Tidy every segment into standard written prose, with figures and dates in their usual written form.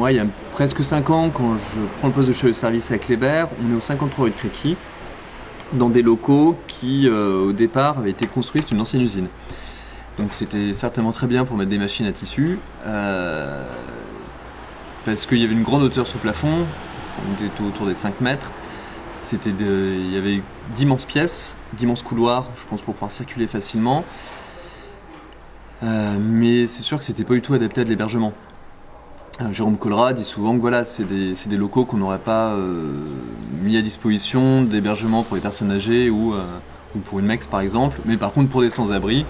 moi, il y a presque 5 ans, quand je prends le poste de chef de service à Kléber, on est au 53 rue de Créqui, dans des locaux qui, au départ, avaient été construits, c'est une ancienne usine. Donc c'était certainement très bien pour mettre des machines à tissu, parce qu'il y avait une grande hauteur sous plafond, on était autour des 5 mètres. Il y avait d'immenses pièces, d'immenses couloirs, je pense, pour pouvoir circuler facilement. Mais c'est sûr que c'était pas du tout adapté à de l'hébergement. Jérôme Collera dit souvent que voilà, c'est des locaux qu'on n'aurait pas mis à disposition d'hébergement pour les personnes âgées ou pour une MEX par exemple. Mais par contre pour des sans-abri,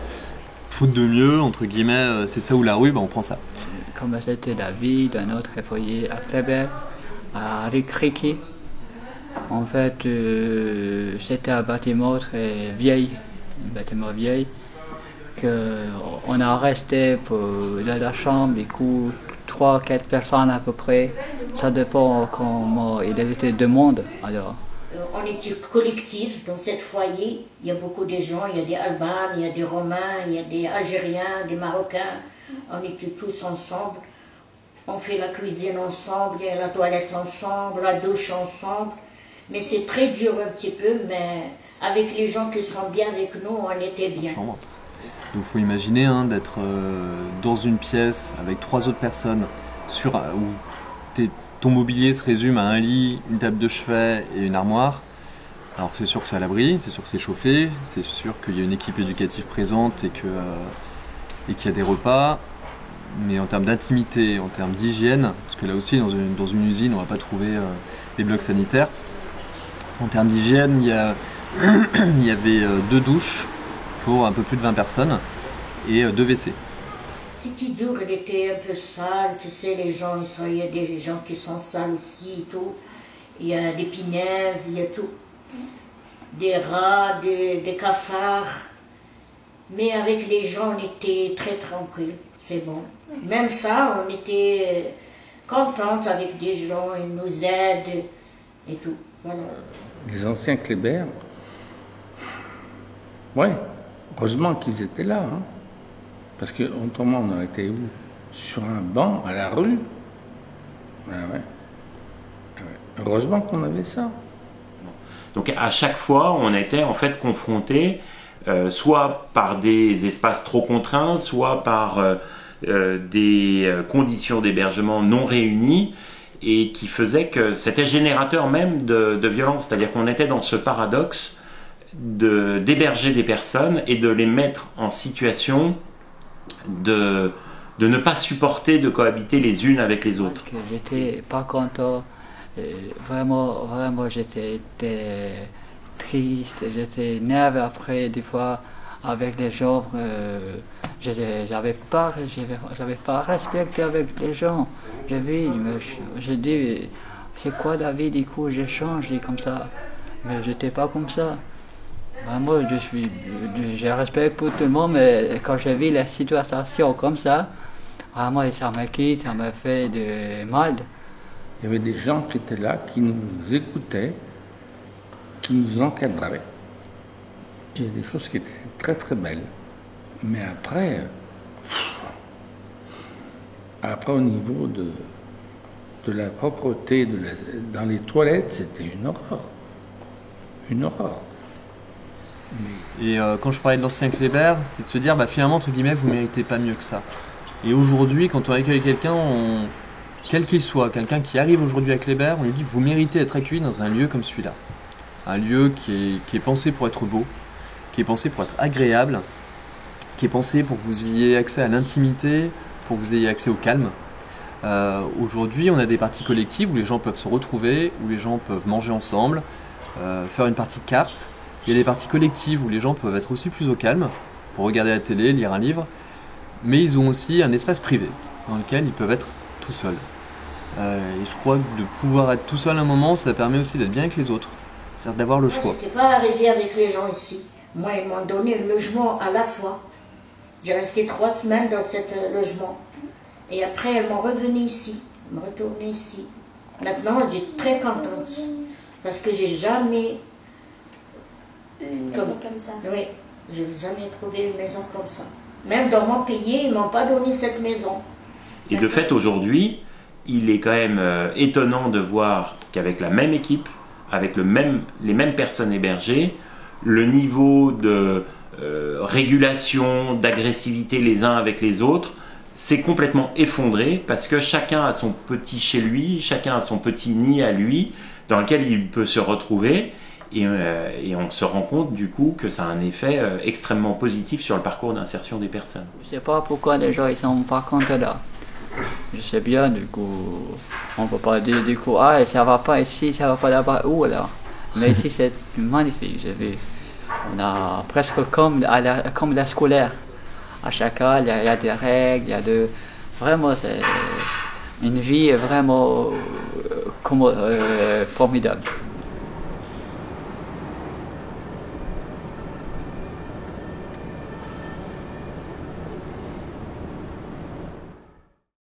faute de mieux, entre guillemets, c'est ça ou la rue, on prend ça. Comme c'était la vie d'un autre foyer à Kléber, à rue Créqui. En fait, c'était un bâtiment très vieil, qu'on a resté pour la chambre, du coup, 3-4 personnes à peu près. Ça dépend comment il était de monde. Alors. On était collectif dans ce foyer. Il y a beaucoup de gens, il y a des Albanes, il y a des Romains, il y a des Algériens, des Marocains. On était tous ensemble. On fait la cuisine ensemble, il y a la toilette ensemble, la douche ensemble. Mais c'est très dur un petit peu, mais avec les gens qui sont bien avec nous, on était bien. Donc il faut imaginer d'être dans une pièce avec 3 autres personnes où ton mobilier se résume à un lit, une table de chevet et une armoire. Alors c'est sûr que c'est à l'abri, c'est sûr que c'est chauffé, c'est sûr qu'il y a une équipe éducative présente et qu'il y a des repas. Mais en termes d'intimité, en termes d'hygiène, parce que là aussi dans une usine on ne va pas trouver des blocs sanitaires. En termes d'hygiène, il y avait 2 douches pour un peu plus de 20 personnes et 2 WC. C'était dur, il était un peu sale, tu sais, il y a des gens qui sont sales aussi et tout. Il y a des punaises, il y a tout. Des rats, des cafards. Mais avec les gens, on était très tranquille, c'est bon. Même ça, on était contente avec des gens, ils nous aident et tout. Voilà. Les anciens Kléber, ouais, heureusement qu'ils étaient là. Parce qu'autrement, on aurait été où? Sur un banc, à la rue. Ah ouais. Ah ouais. Heureusement qu'on avait ça. Donc à chaque fois, on était en fait confrontés soit par des espaces trop contraints, soit par des conditions d'hébergement non réunies, et qui faisait que c'était générateur même de violence. C'est-à-dire qu'on était dans ce paradoxe d'héberger des personnes et de les mettre en situation de ne pas supporter de cohabiter les unes avec les autres. J'étais pas content, vraiment j'étais triste, j'étais nerveux après, des fois avec les gens, j'avais pas respecté avec les gens. J'ai dit, c'est quoi la vie, du coup j'ai changé comme ça, mais j'étais pas comme ça. Moi, je respecte pour tout le monde, mais quand j'ai vu la situation comme ça, vraiment, ça m'a fait de mal. Il y avait des gens qui étaient là, qui nous écoutaient, qui nous encadraient. Il y a des choses qui étaient très très belles. Mais après au niveau de la propreté, dans les toilettes, c'était une horreur. Une horreur. Et quand je parlais de l'ancien Kléber, c'était de se dire, finalement, entre guillemets, vous ne méritez pas mieux que ça. Et aujourd'hui, quand on accueille quelqu'un, quel qu'il soit, quelqu'un qui arrive aujourd'hui à Kléber, on lui dit, vous méritez d'être accueilli dans un lieu comme celui-là. Un lieu qui est pensé pour être beau, qui est pensé pour être agréable, qui est pensé pour que vous ayez accès à l'intimité, pour que vous ayez accès au calme. Aujourd'hui, on a des parties collectives où les gens peuvent se retrouver, où les gens peuvent manger ensemble, faire une partie de cartes. Il y a des parties collectives où les gens peuvent être aussi plus au calme, pour regarder la télé, lire un livre, mais ils ont aussi un espace privé, dans lequel ils peuvent être tout seuls. Et je crois que de pouvoir être tout seul un moment, ça permet aussi d'être bien avec les autres, c'est-à-dire d'avoir le choix. Je n'étais pas arrivée avec les gens ici. Moi, ils m'ont donné un logement à la soie. J'ai resté 3 semaines dans ce logement. Et après, elles m'ont revenu ici, retourné ici. Maintenant, je suis très contente, parce que j'ai jamais... Une maison comme ça. Oui, je n'ai jamais trouvé une maison comme ça. Même dans mon pays, ils ne m'ont pas donné cette maison. Et de fait, aujourd'hui, il est quand même étonnant de voir qu'avec la même équipe, avec les mêmes personnes hébergées, le niveau de régulation, d'agressivité les uns avec les autres s'est complètement effondré parce que chacun a son petit chez lui, chacun a son petit nid à lui dans lequel il peut se retrouver et on se rend compte du coup que ça a un effet extrêmement positif sur le parcours d'insertion des personnes. Je sais pas pourquoi les gens ils sont pas contents là. Je sais bien, du coup, on peut pas dire du coup, ah ça va pas ici, ça va pas là-bas, où là. Mais ici c'est magnifique, j'ai vu. On a presque comme la scolaire. À chacun, il y a des règles, il y a vraiment, c'est une vie vraiment formidable.